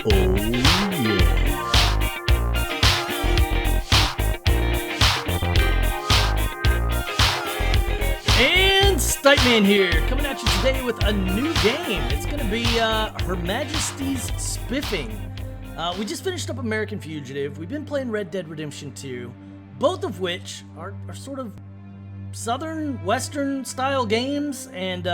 Oh, yeah. And Stiteman here, coming at you today with a new game. It's going to be Her Majesty's Spiffing. We just finished up American Fugitive. We've been playing Red Dead Redemption 2, both of which are sort of southern, western style games. And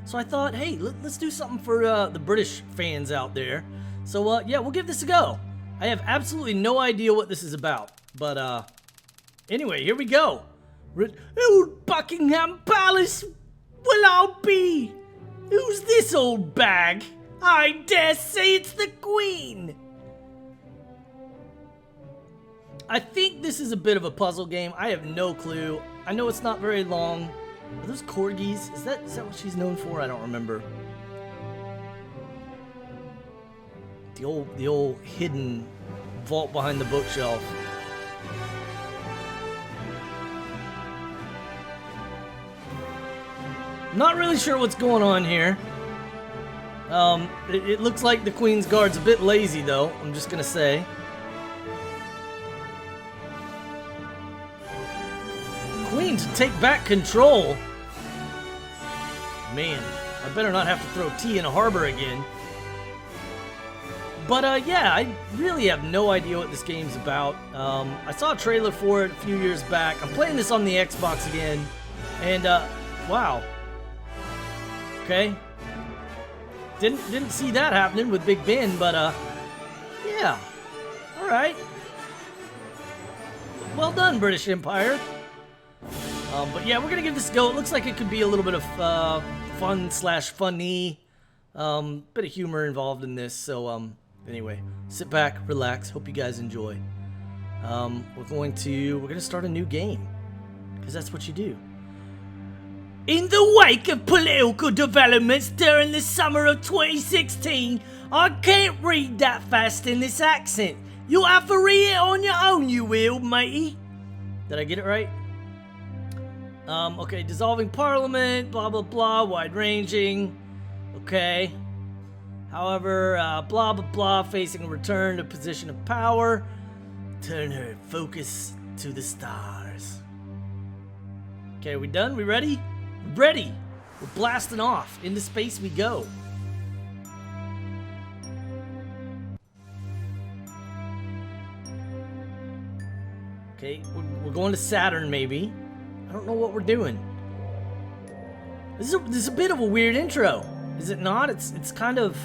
so I thought, hey, let's do something for the British fans out there. So yeah, we'll give this a go. I have absolutely no idea what this is about. But anyway, here we go. Old Buckingham Palace will I be? Who's this old bag? I dare say it's the Queen. I think this is a bit of a puzzle game. I have no clue. I know it's not very long. Are those corgis? Is that what she's known for? I don't remember. The old hidden vault behind the bookshelf. Not really sure what's going on here. It looks like the Queen's Guard's a bit lazy, though. I'm just gonna say. Queen to take back control. Man, I better not have to throw tea in a harbor again. But yeah, I really have no idea what this game's about. I saw a trailer for it a few years back. I'm playing this on the Xbox again, and wow. Okay. Didn't see that happening with Big Ben, but yeah. All right. Well done, British Empire. But yeah, we're gonna give this a go. It looks like it could be a little bit of fun/funny, bit of humor involved in this. So anyway, sit back, relax. Hope you guys enjoy. We're gonna start a new game because that's what you do. In the wake of political developments during the summer of 2016, I can't read that fast in this accent. You'll have to read it on your own, you will, matey. Did I get it right? Okay, dissolving parliament, blah, blah, blah, wide-ranging. Okay. However, blah, blah, blah, facing a return to position of power. Turn her focus to the stars. Okay, we done? We ready? Ready! We're blasting off. Into space we go. Okay, we're going to Saturn, maybe. I don't know what we're doing. This is a bit of a weird intro, is it not? It's kind of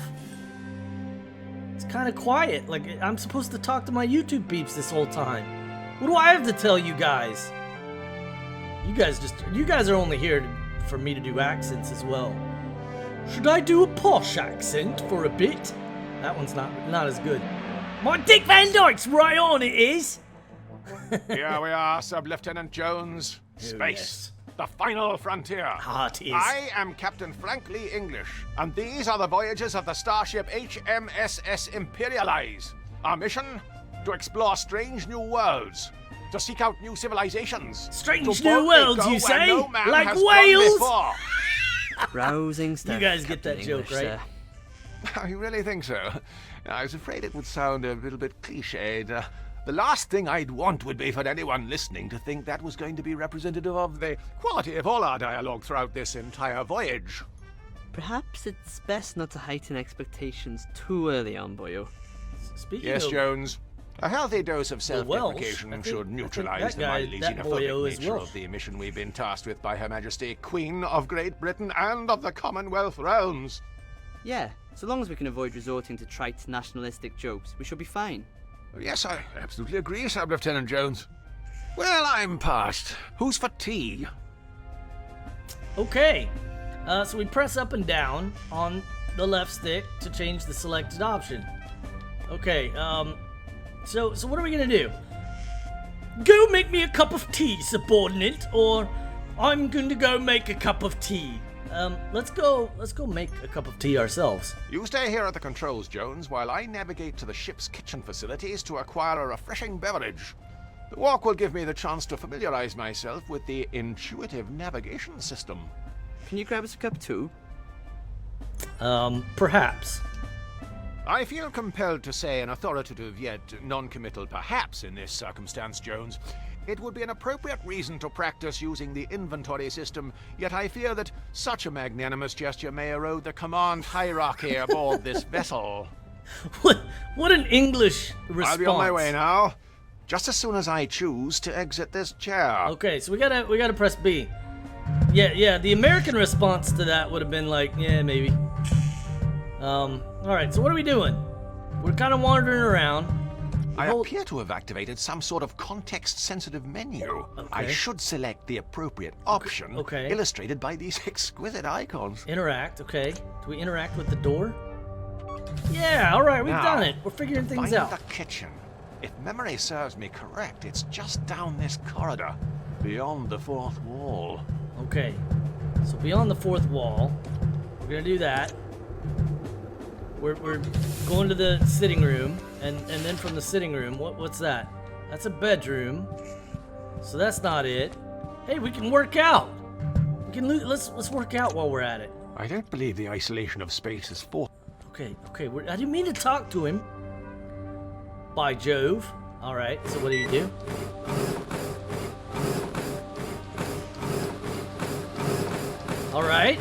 quiet. Like I'm supposed to talk to my YouTube peeps this whole time. What do I have to tell you guys? You guys are only here for me to do accents as well. Should I do a posh accent for a bit? That one's not as good. My Dick Van Dyke's right on, it is. Here we are, Sub-Lieutenant Jones. Space, the final frontier. It is. I am Captain Frank Lee English, and these are the voyages of the starship HMSS Imperialize. Our mission? To explore strange new worlds. To seek out new civilizations. Strange new worlds, you say? No like whales? Rousing stuff. You guys get Captain that joke, English, right? Oh, you really think so? I was afraid it would sound a little bit cliched. The last thing I'd want would be for anyone listening to think that was going to be representative of the quality of all our dialogue throughout this entire voyage. Perhaps it's best not to heighten expectations too early on, boyo. Speaking yes, of Jones. A healthy dose of self-deprecation Welsh, should neutralize the mildly that boyo xenophobic is nature Welsh. of the mission we've been tasked with by Her Majesty, Queen of Great Britain and of the Commonwealth realms. Yeah, so long as we can avoid resorting to trite nationalistic jokes, we should be fine. Yes, I absolutely agree, Sub-Lieutenant Jones. Well, I'm past. Who's for tea? Okay, so we press up and down on the left stick to change the selected option. Okay, so what are we gonna do? Go make me a cup of tea, subordinate, or I'm going to go make a cup of tea. Let's go make a cup of tea ourselves. You stay here at the controls, Jones, while I navigate to the ship's kitchen facilities to acquire a refreshing beverage. The walk will give me the chance to familiarize myself with the intuitive navigation system. Can you grab us a cup too? Perhaps. I feel compelled to say an authoritative yet non-committal perhaps in this circumstance, Jones. It would be an appropriate reason to practice using the inventory system, yet I fear that such a magnanimous gesture may erode the command hierarchy aboard this vessel. What an English response. I'll be on my way now, just as soon as I choose to exit this chair. Okay, so we gotta press B. Yeah, the American response to that would have been like, yeah, maybe. Alright, so what are we doing? We're kind of wandering around. I appear to have activated some sort of context-sensitive menu. Okay. I should select the appropriate option, illustrated by these exquisite icons. Interact, okay. Do we interact with the door? Yeah, alright, we've done it. We're figuring things out. Find the kitchen. If memory serves me correct, it's just down this corridor, beyond the fourth wall. Okay, so beyond the fourth wall, we're gonna do that. We're going to the sitting room, and then from the sitting room, what's that? That's a bedroom. So that's not it. Hey, we can work out. We can let's work out while we're at it. I don't believe the isolation of space is for. Okay. I didn't mean to talk to him. By Jove. All right. So what do you do? All right.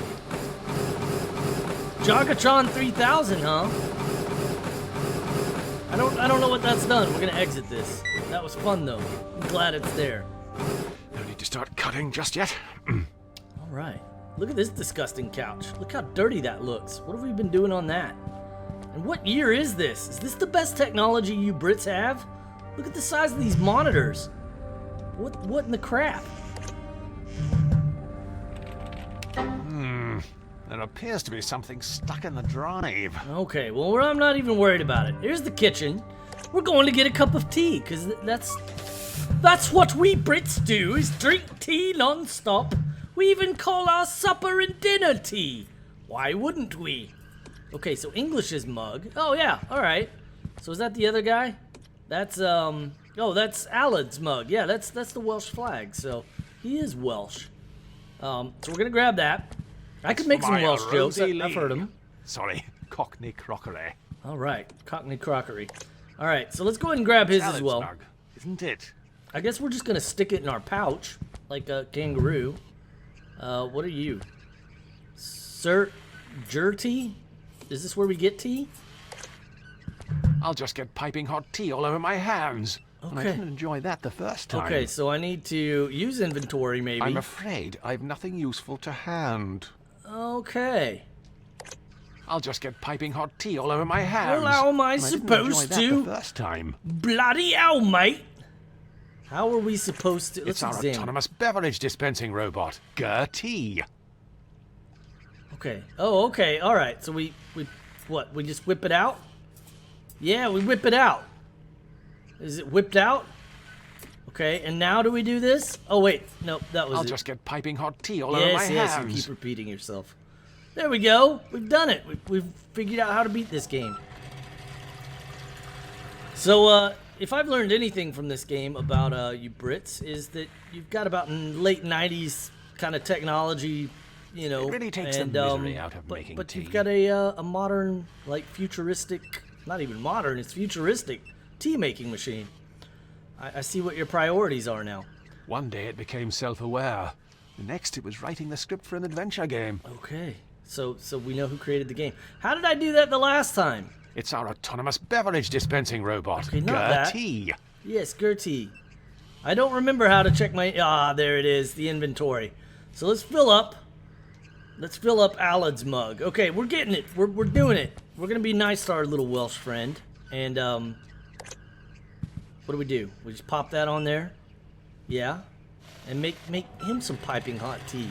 Jogatron 3000, huh? I don't know what that's done. We're gonna exit this. That was fun though. I'm glad it's there. No need to start cutting just yet. All right. Look at this disgusting couch. Look how dirty that looks. What have we been doing on that? And what year is this? Is this the best technology you Brits have? Look at the size of these monitors. What in the crap? There appears to be something stuck in the drive. Okay, well, I'm not even worried about it. Here's the kitchen. We're going to get a cup of tea, because that's what we Brits do, is drink tea non-stop. We even call our supper and dinner tea. Why wouldn't we? Okay, so English's mug. Oh, yeah, all right. So is that the other guy? That's, that's Alad's mug. Yeah, that's the Welsh flag, so he is Welsh. So we're going to grab that. I could make some Welsh jokes. I've heard them. Sorry, Cockney crockery. All right, Cockney crockery. All right, so let's go ahead and grab his as well. Snug, isn't it? I guess we're just gonna stick it in our pouch, like a kangaroo. What are you, Sir Jerty? Is this where we get tea? I'll just get piping hot tea all over my hands. Okay. And I didn't enjoy that the first time. Okay, so I need to use inventory, maybe. I'm afraid I've nothing useful to hand. Okay. I'll just get piping hot tea all over my hands. Well, how am I and supposed I didn't enjoy to? that the first time. Bloody hell, mate! How are we supposed to? It's Let's our examine. autonomous beverage dispensing robot, Gertie. Okay. Oh, okay. All right. So we just whip it out? Yeah, we whip it out. Is it whipped out? Okay. And now do we do this? Oh wait, no, that was I'll it. just get piping hot tea all over my hands. Yes, you keep repeating yourself. There we go. We've done it. We've figured out how to beat this game. So, if I've learned anything from this game about you Brits, is that you've got about late 90s kind of technology, you know. It really takes and, the misery out of making but tea. you've got a modern, like futuristic, not even modern, it's futuristic tea making machine. I see what your priorities are now. One day it became self-aware. The next it was writing the script for an adventure game. Okay. So we know who created the game. How did I do that the last time? It's our autonomous beverage dispensing robot, Okay, not that. Gertie. Yes, Gertie. I don't remember how to check my... Ah, there it is, the inventory. So let's fill up. Let's fill up Alad's mug. Okay, we're getting it. We're doing it. We're going to be nice to our little Welsh friend. And, what do we do? We just pop that on there. Yeah. And make him some piping hot tea.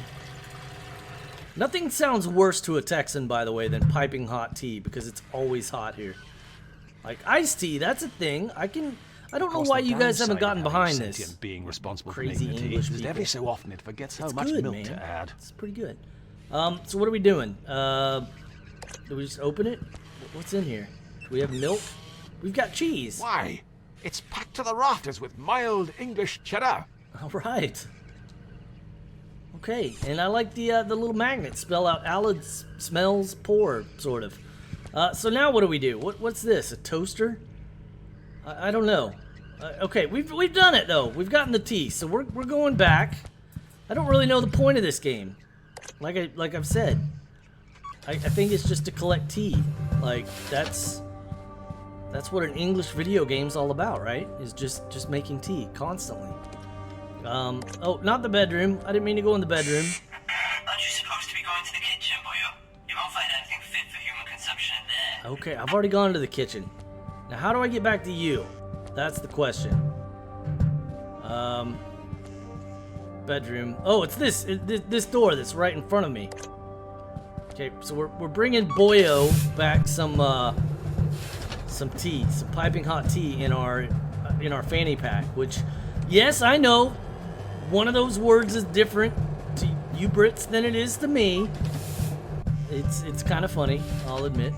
Nothing sounds worse to a Texan, by the way, than piping hot tea, because it's always hot here. Like iced tea, that's a thing. I don't know why you guys haven't gotten behind this. Being responsible Crazy for making the tea English is people. every so often it forgets how It's much good, milk man. to add. It's pretty good. So what are we doing? Do we just open it? What's in here? Do we have milk? We've got cheese. Why? It's packed to the rafters with mild English cheddar. All right. Okay, and I like the little magnet spell out Alad smells poor, sort of. So now what do we do? What's this? A toaster? I don't know. Okay, we've done it though. We've gotten the tea, so we're going back. I don't really know the point of this game. Like I've said, I think it's just to collect tea. Like that's what an English video game's all about, right? Is just making tea constantly. Oh, not the bedroom. I didn't mean to go in the bedroom. Aren't you supposed to be going to the kitchen, boyo? You won't find anything fit for human consumption in there. Okay, I've already gone to the kitchen. Now, how do I get back to you? That's the question. Bedroom. Oh, it's this door that's right in front of me. Okay, so we're bringing Boyo back some tea, some piping hot tea in our fanny pack. Which, yes, I know, one of those words is different to you Brits than it is to me. It's kind of funny, I'll admit.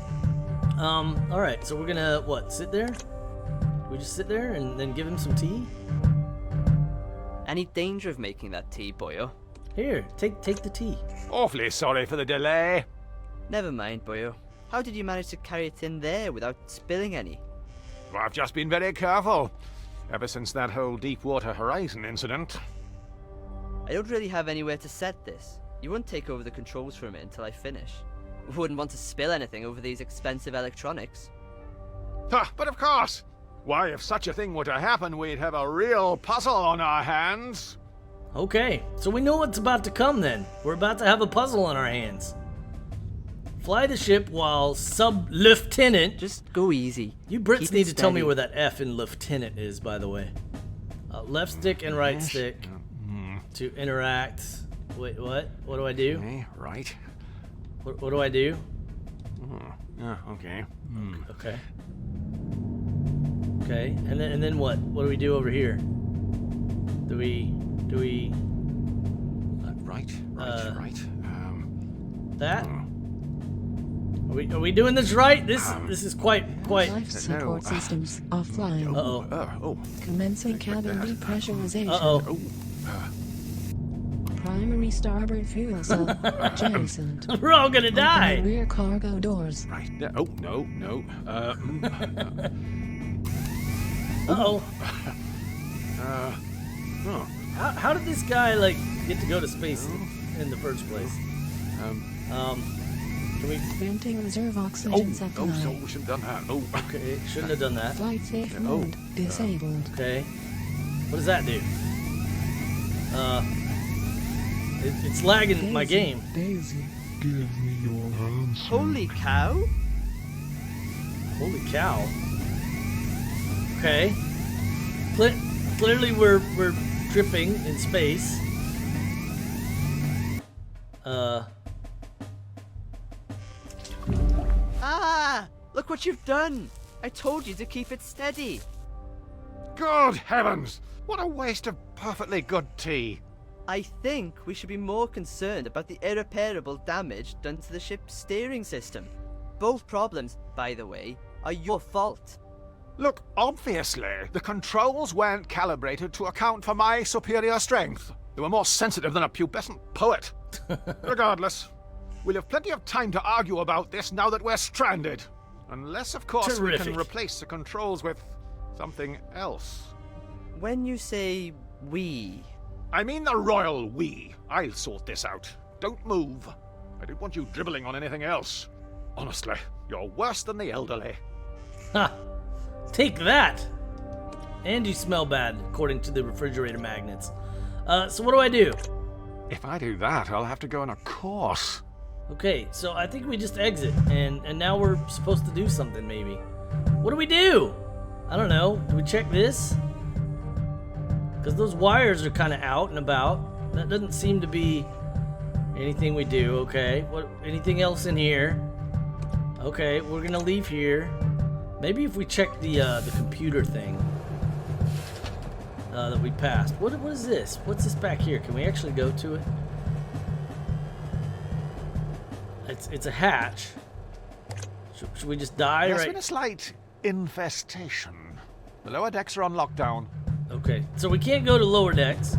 All right, so we're gonna what? Sit there? We just sit there and then give him some tea? Any danger of making that tea, boyo? Here, take the tea. Awfully sorry for the delay. Never mind, boyo. How did you manage to carry it in there without spilling any? Well, I've just been very careful. Ever since that whole Deepwater Horizon incident. I don't really have anywhere to set this. You won't take over the controls from it until I finish. Wouldn't want to spill anything over these expensive electronics. But of course! Why, if such a thing were to happen, we'd have a real puzzle on our hands. Okay, so we know what's about to come then. We're about to have a puzzle on our hands. Fly the ship while sub-lieutenant... Just go easy. You Brits Keep need it to tell me steady. where that F in lieutenant is, by the way. Left stick and right stick to interact. Wait, what? What do I do? Okay, right. What do I do? Okay. Okay. Okay, and then what? What do we do over here? Do we Right. that? Are we doing this right? This is quite. Life support systems offline. Uh-oh. Commencing cabin depressurization. Uh-oh. Primary starboard fuel cell jettisoned. We're all gonna Open die. the rear cargo doors. Right. Oh, no. Uh-oh. Oh. How did this guy like get to go to space in the first place? Can we? Venting reserve oxygen supply. So we should have done that. Oh. Okay, shouldn't have done that. Flight safe mode disabled. Okay. What does that do? It's lagging my game. Daisy. Give me your hands. Holy cow! Holy cow. Okay. Clearly we're tripping in space. Ah! Look what you've done! I told you to keep it steady. Good heavens! What a waste of perfectly good tea. I think we should be more concerned about the irreparable damage done to the ship's steering system. Both problems, by the way, are your fault. Look, obviously, the controls weren't calibrated to account for my superior strength. They were more sensitive than a pubescent poet. Regardless, we'll have plenty of time to argue about this now that we're stranded. Unless, of course, we Terrific. can replace the controls with something else. When you say we, I mean the royal we. I'll sort this out. Don't move. I don't want you dribbling on anything else. Honestly, you're worse than the elderly. Ha! Take that! And you smell bad, according to the refrigerator magnets. So what do I do? If I do that, I'll have to go on a course. Okay, so I think we just exit, and now we're supposed to do something, maybe. What do we do? I don't know. Do we check this? Because those wires are kind of out and about. That doesn't seem to be anything we do, okay. What? Anything else in here? Okay, we're gonna leave here. Maybe if we check the computer thing that we passed. What is this? What's this back here? Can we actually go to it? It's a hatch. Should we just die There's right? been a slight infestation. The lower decks are on lockdown. Okay, so we can't go to lower decks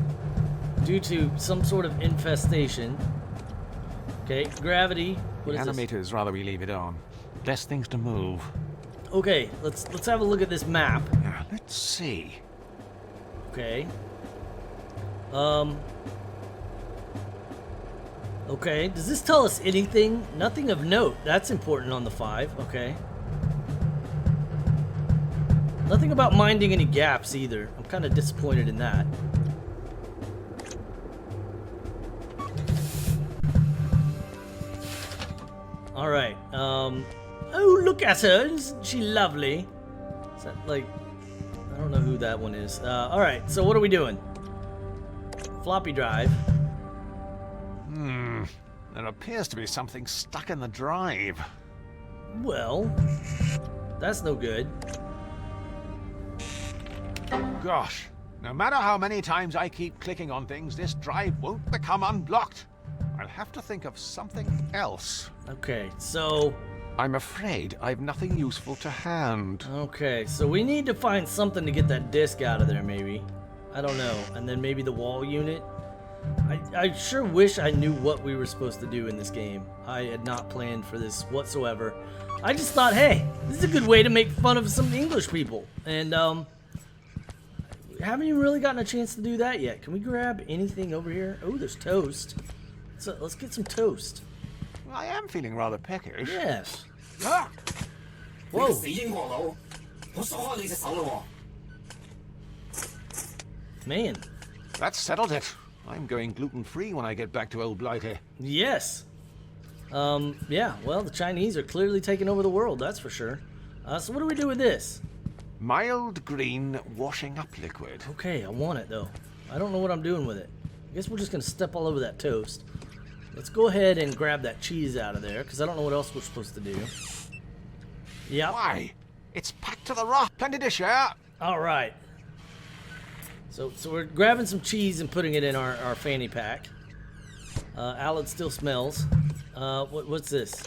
due to some sort of infestation. Okay, gravity. What is this? Animators rather we leave it on. less things to move. Okay, let's have a look at this map. Now, let's see. Okay. Okay, does this tell us anything? Nothing of note. That's important on the 5. Okay. Nothing about minding any gaps either. I'm kind of disappointed in that. Alright, oh, look at her. Isn't she lovely? Is that like... I don't know who that one is. Alright, so what are we doing? Floppy drive. There appears to be something stuck in the drive. Well, that's no good. Gosh, no matter how many times I keep clicking on things, this drive won't become unblocked. I'll have to think of something else. Okay, so... I'm afraid I've nothing useful to hand. Okay, so we need to find something to get that disc out of there, maybe. I don't know. And then maybe the wall unit. I sure wish I knew what we were supposed to do in this game. I had not planned for this whatsoever. I just thought, hey, this is a good way to make fun of some English people. And, haven't even really gotten a chance to do that yet. Can we grab anything over here? Oh, there's toast. So let's get some toast. I am feeling rather peckish. Yes. 啊！你個 Whoa. 死英國佬，我鎖開你隻手咯 Man. That settled it. I'm going gluten-free when I get back to Old Blighty. Yes. Yeah, well, the Chinese are clearly taking over the world, that's for sure. So what do we do with this? Mild green washing up liquid. Okay, I want it, though. I don't know what I'm doing with it. I guess we're just going to step all over that toast. Let's go ahead and grab that cheese out of there, because I don't know what else we're supposed to do. Yep. Why? It's packed to the rack. Plenty to share. All right. So we're grabbing some cheese and putting it in our fanny pack. Alad still smells. What's this?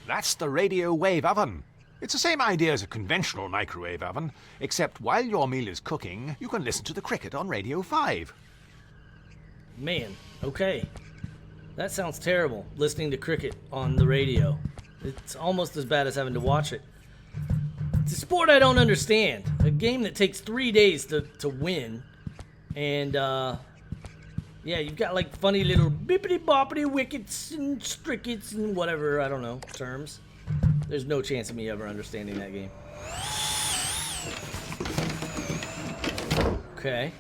That's the radio wave oven. It's the same idea as a conventional microwave oven, except while your meal is cooking, you can listen to the cricket on Radio 5. Man, okay. That sounds terrible, listening to cricket on the radio. It's almost as bad as having to watch it. It's a sport I don't understand. A game that takes 3 days to win. And, yeah, you've got like funny little bippity-boppity wickets and strickets and whatever, I don't know, terms. There's no chance of me ever understanding that game. Okay.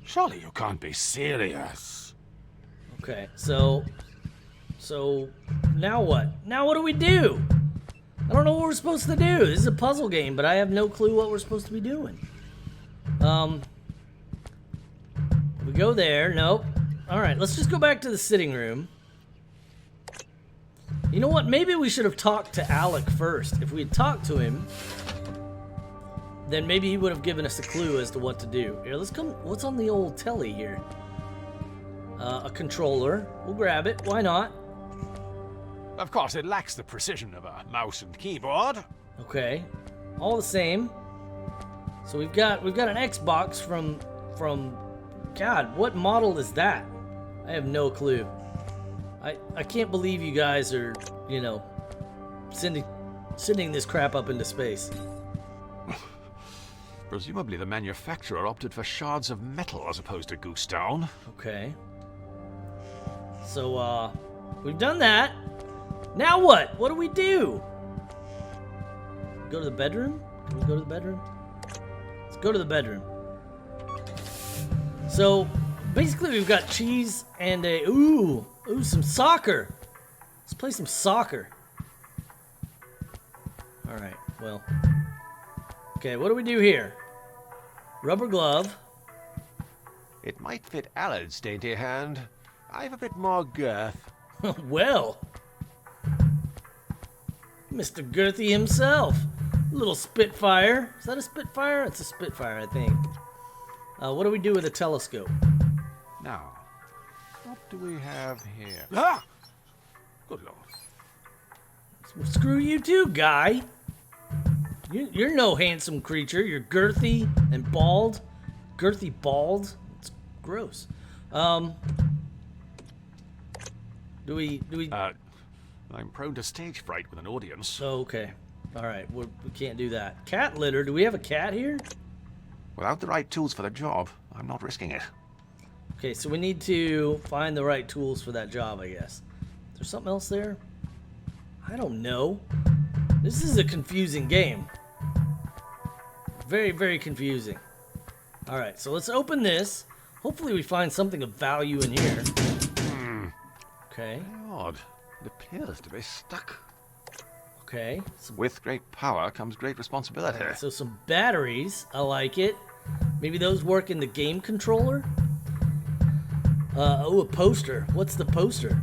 Surely you can't be serious. Okay, so now what? Now what do we do? I don't know what we're supposed to do. This is a puzzle game, but I have no clue what we're supposed to be doing. We go there. Nope. All right, let's just go back to the sitting room. You know what? Maybe we should have talked to Alec first. If we had talked to him, then maybe he would have given us a clue as to what to do. Here, let's come. What's on the old telly here? A controller. We'll grab it. Why not? Of course, it lacks the precision of a mouse and keyboard. Okay. All the same. So we've got an Xbox from God, what model is that? I have no clue. I can't believe you guys are, you know, sending this crap up into space. Presumably the manufacturer opted for shards of metal as opposed to goose down. Okay. So, we've done that. Now what? What do we do? Go to the bedroom? Can we go to the bedroom? Let's go to the bedroom. So, basically we've got cheese and a... Ooh, some soccer. Let's play some soccer. Alright, well. Okay, what do we do here? Rubber glove. It might fit Alad's dainty hand. I've a bit more girth. Well. Mr. Girthy himself. Little Spitfire. Is that a Spitfire? It's a Spitfire, I think. What do we do with a telescope? Now, what do we have here? Ah! Good lord. Well, screw you too, guy. You're no handsome creature. You're girthy and bald. Girthy bald. It's gross. Do we... I'm prone to stage fright with an audience. Oh, okay. All right, we can't do that. Cat litter. Do we have a cat here? Without the right tools for the job, I'm not risking it. Okay, so we need to find the right tools for that job, I guess. Is there something else there? I don't know. This is a confusing game. Very, very confusing. All right, so let's open this. Hopefully we find something of value in here. Okay. Odd. It appears to be stuck. Okay. With great power comes great responsibility. Alright, so some batteries. I like it. Maybe those work in the game controller? Oh, a poster. What's the poster?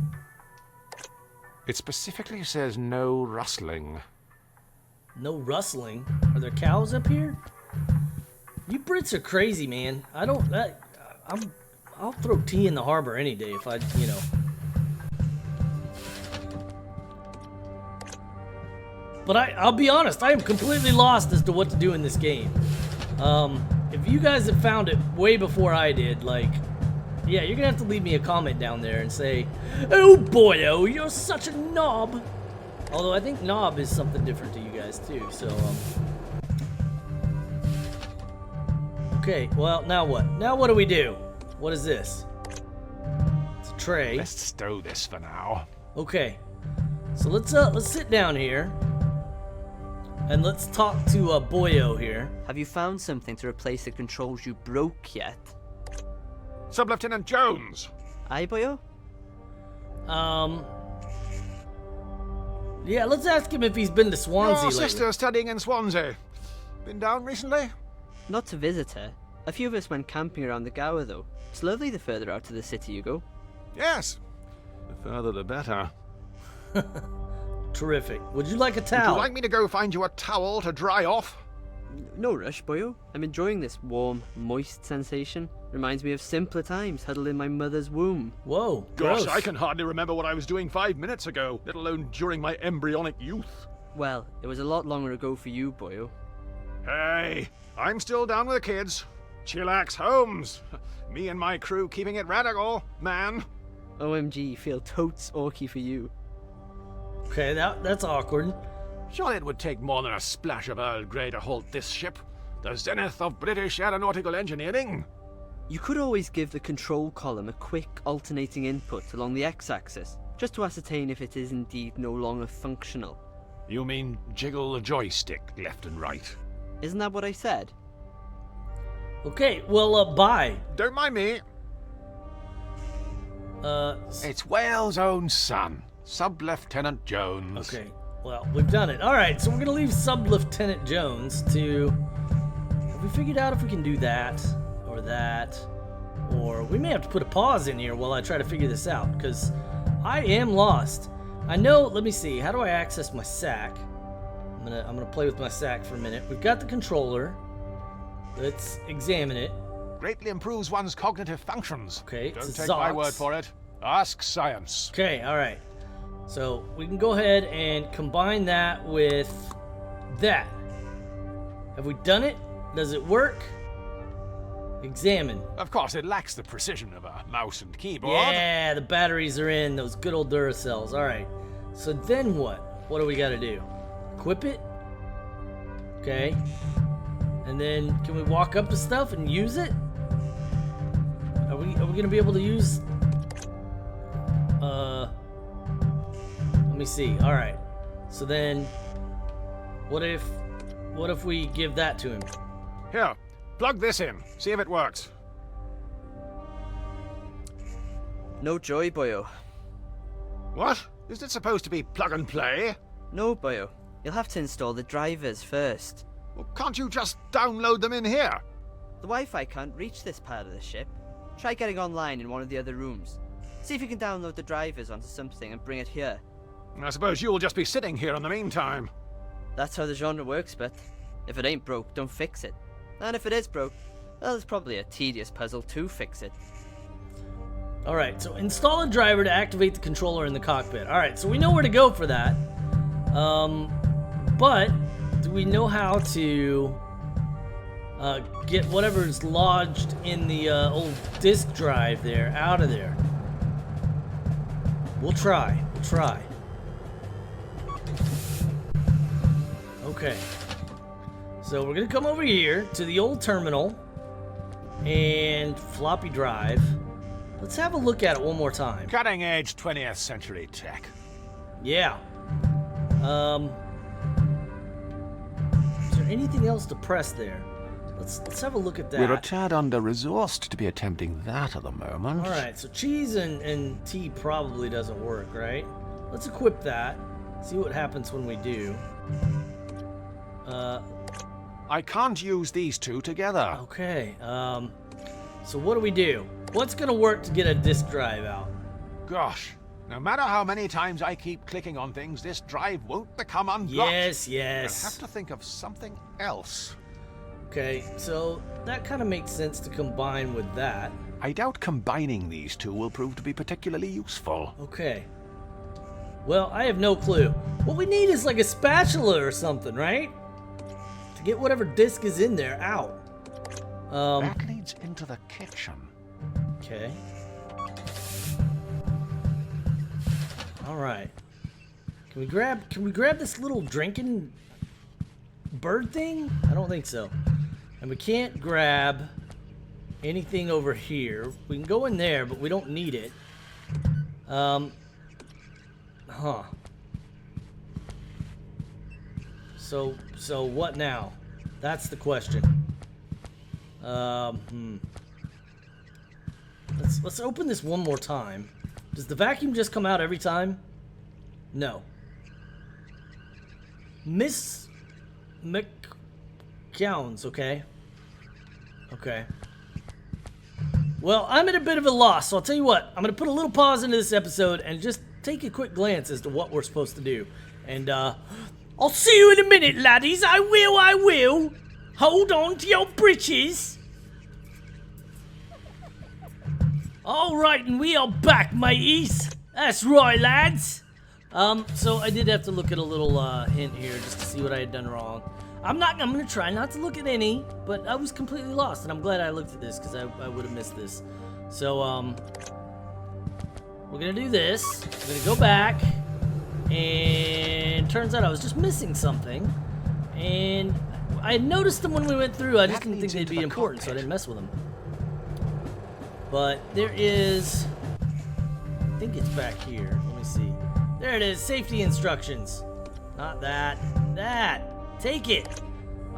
It specifically says no rustling. No rustling? Are there cows up here? You Brits are crazy, man. I'll throw tea in the harbor any day if you know. But I'll be honest, I am completely lost as to what to do in this game. If you guys have found it way before I did, like, yeah, you're gonna have to leave me a comment down there and say, "Oh boyo, you're such a knob." Although I think knob is something different to you guys too. So, okay. Well, now what? Now what do we do? What is this? It's a tray. Let's stow this for now. Okay. So let's sit down here. And let's talk to Boyo here. Have you found something to replace the controls you broke yet? Sub-Lieutenant Jones! Aye, Boyo? Yeah, let's ask him if he's been to Swansea Your lately. sister studying in Swansea. Been down recently? Not to visit her. A few of us went camping around the Gower, though. It's lovely the further out to the city you go. Yes. The further the better. Terrific. Would you like a Would towel? you like me to go find you a towel to dry off? No rush, Boyo. I'm enjoying this warm, moist sensation. Reminds me of simpler times huddled in my mother's womb. Whoa, Gosh, gross. I can hardly remember what I was doing 5 minutes ago, let alone during my embryonic youth. Well, it was a lot longer ago for you, Boyo. Hey, I'm still down with the kids. Chillax Holmes. Me and my crew keeping it radical, man. OMG, feel totes orky for you. Okay, that's awkward. Surely it would take more than a splash of Earl Grey to halt this ship. The zenith of British aeronautical engineering. You could always give the control column a quick alternating input along the x-axis, just to ascertain if it is indeed no longer functional. You mean jiggle the joystick left and right? Isn't that what I said? Okay, well, bye. Don't mind me. It's Wales' own son, Sub-Lieutenant Jones. Okay, well, we've done it. All right, so we're going to leave Sub-Lieutenant Jones to... Have we figured out if we can do that, or we may have to put a pause in here while I try to figure this out, because I am lost. I know, let me see, how do I access my sack? I'm gonna play with my sack for a minute. We've got the controller. Let's examine it. Greatly improves one's cognitive functions. Okay, Don't it's take a my Zox. word for it. Ask science. Okay, all right. So we can go ahead and combine that with that. Have we done it? Does it work? Examine. Of course, it lacks the precision of a mouse and keyboard. Yeah, the batteries are in, those good old Duracells. All right. So then what? What do we got to do? Equip it? Okay. And then can we walk up to stuff and use it? Are we going to be able to use... Let me see. All right. So then what if we give that to him? Here, plug this in. See if it works. No joy, Boyo. What? Isn't it supposed to be plug and play? No, Boyo. You'll have to install the drivers first. Well, can't you just download them in here? The Wi-Fi can't reach this part of the ship. Try getting online in one of the other rooms. See if you can download the drivers onto something and bring it here. I suppose you'll just be sitting here in the meantime. That's how the genre works, but if it ain't broke, don't fix it. And if it is broke, well, it's probably a tedious puzzle to fix it. All right, so install a driver to activate the controller in the cockpit. All right, so we know where to go for that. But do we know how to get whatever's lodged in the old disk drive there out of there? We'll try. Okay. So we're gonna come over here to the old terminal and floppy drive. Let's have a look at it one more time. Cutting edge 20th century tech. Yeah. Is there anything else to press there? Let's have a look at that. We're a tad under-resourced to be attempting that at the moment. Alright, so cheese and tea probably doesn't work, right? Let's equip that. See what happens when we do. I can't use these two together. Okay, so what do we do? What's gonna work to get a disk drive out? Gosh, no matter how many times I keep clicking on things, this drive won't become unlocked. Yes, I'll yes. have to think of something else. Okay, so that kind of makes sense to combine with that. I doubt combining these two will prove to be particularly useful. Okay. Well, I have no clue. What we need is like a spatula or something, right? To get whatever disc is in there out. That leads into the kitchen. Okay. All right. Can we grab this little drinking bird thing? I don't think so. And we can't grab anything over here. We can go in there, but we don't need it. Huh. So what now? That's the question. Let's open this one more time. Does the vacuum just come out every time? No. Miss McCowns, okay. Okay. Well, I'm at a bit of a loss, so I'll tell you what. I'm going to put a little pause into this episode and just take a quick glance as to what we're supposed to do. And, I'll see you in a minute, laddies. I will. Hold on to your britches. Alright, and we are back, mateys. That's right, lads. So I did have to look at a little, hint here just to see what I had done wrong. I'm gonna try not to look at any, but I was completely lost, and I'm glad I looked at this, because I would have missed this. So, we're gonna do this. We're gonna go back, and turns out I was just missing something, and I had noticed them when we went through. I just didn't think they'd be important, so I didn't mess with them. But there is, I think it's back here. Let me see. There it is, safety instructions. Not that, that. Take it.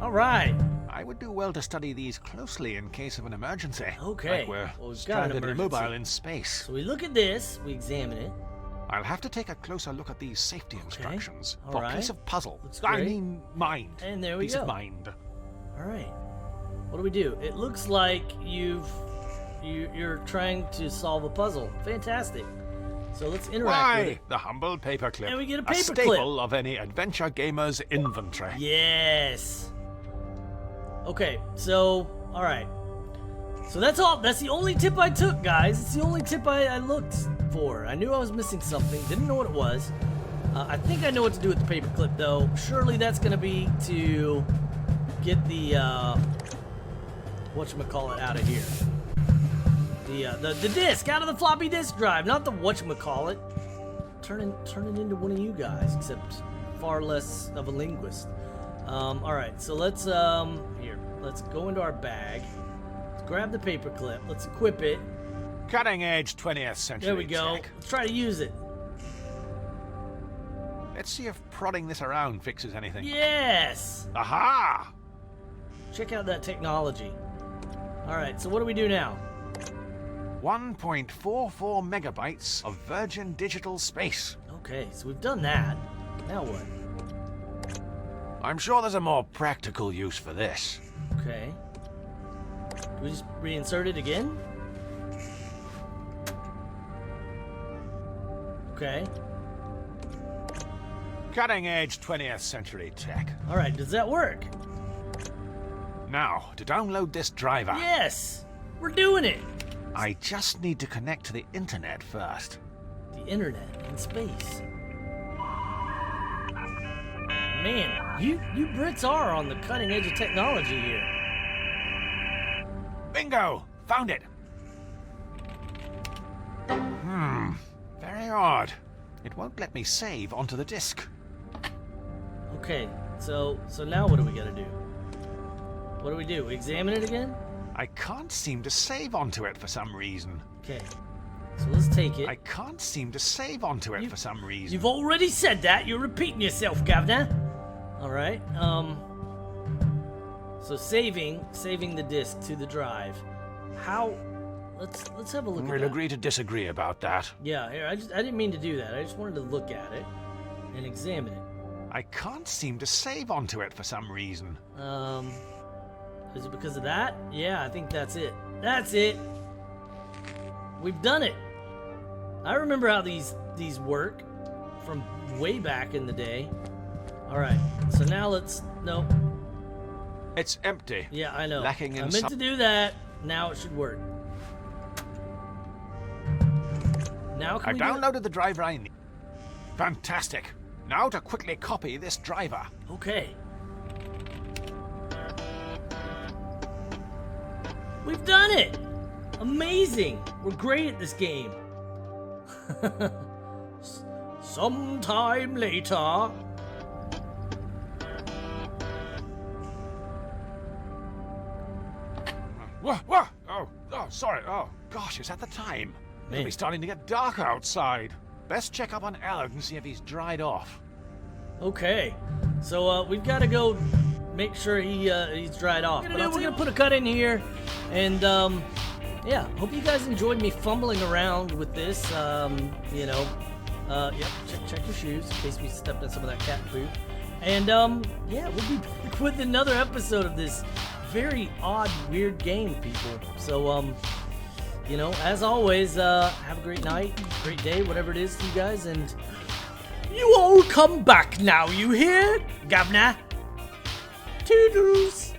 All right. I would do well to study these closely in case of an emergency. Okay. Like we're Well, we've got an stranded emergency. immobile in space. So we look at this, we examine it. I'll have to take a closer look at these safety instructions. All For right. piece of puzzle. Looks I great. mean mind. And there we piece go. of mind. All right. What do we do? It looks like you're trying to solve a puzzle. Fantastic. So let's interact with Why? it. The humble paperclip. And we get a A paperclip. staple of any adventure gamer's inventory. Yes. Okay, so, all right. So that's all. That's the only tip I took, guys. It's the only tip I looked for. I knew I was missing something. Didn't know what it was. I think I know what to do with the paperclip, though. Surely that's going to be to get the, whatchamacallit out of here. The disc out of the floppy disk drive, not the whatchamacallit. Turn it into one of you guys, except far less of a linguist. Alright, so let's go into our bag. Let's grab the paperclip. Let's equip it. Cutting edge 20th century There we go. tech. Let's try to use it. Let's see if prodding this around fixes anything. Yes! Aha! Check out that technology. Alright, so what do we do now? 1.44 megabytes of virgin digital space. Okay, so we've done that. Now what? I'm sure there's a more practical use for this. Okay. Do we just reinsert it again? Okay. Cutting edge 20th century tech. Alright, does that work? Now, to download this driver, Yes! We're doing it! I just need to connect to the internet first. The internet in space. Man, you Brits are on the cutting edge of technology here. Bingo! Found it! Very odd. It won't let me save onto the disk. Okay, so now what do we gotta do? What do we do? We examine it again? I can't seem to save onto it for some reason. Okay, so let's take it. I can't seem to save onto it for some reason. You've already said that. You're repeating yourself, Governor. All right. So saving the disk to the drive. How? Let's have a look. We'll at that. agree to disagree about that. Yeah. Here, I didn't mean to do that. I just wanted to look at it and examine it. I can't seem to save onto it for some reason. Is it because of that? Yeah, I think that's it. That's it. We've done it. I remember how these work from way back in the day. All right. So now no. It's empty. Yeah, I know. Lacking in I meant to do that. Now it should work. Now I can we downloaded the driver I need. Fantastic. Now to quickly copy this driver. Okay. We've done it! Amazing! We're great at this game. Sometime later. Whoa. Oh, sorry. Oh, gosh, is that the time? It'll be starting to get dark outside. Best check up on Ellard and see if he's dried off. Okay. So we've got to go make sure he's dried off. We're gonna put a cut in here, and yeah. Hope you guys enjoyed me fumbling around with this. Yep. Check your shoes in case we stepped in some of that cat food. And yeah, we'll be back with another episode of this very odd, weird game, people. So as always, have a great night, great day, whatever it is to you guys, and you all come back now. You hear, Governor? Toodles!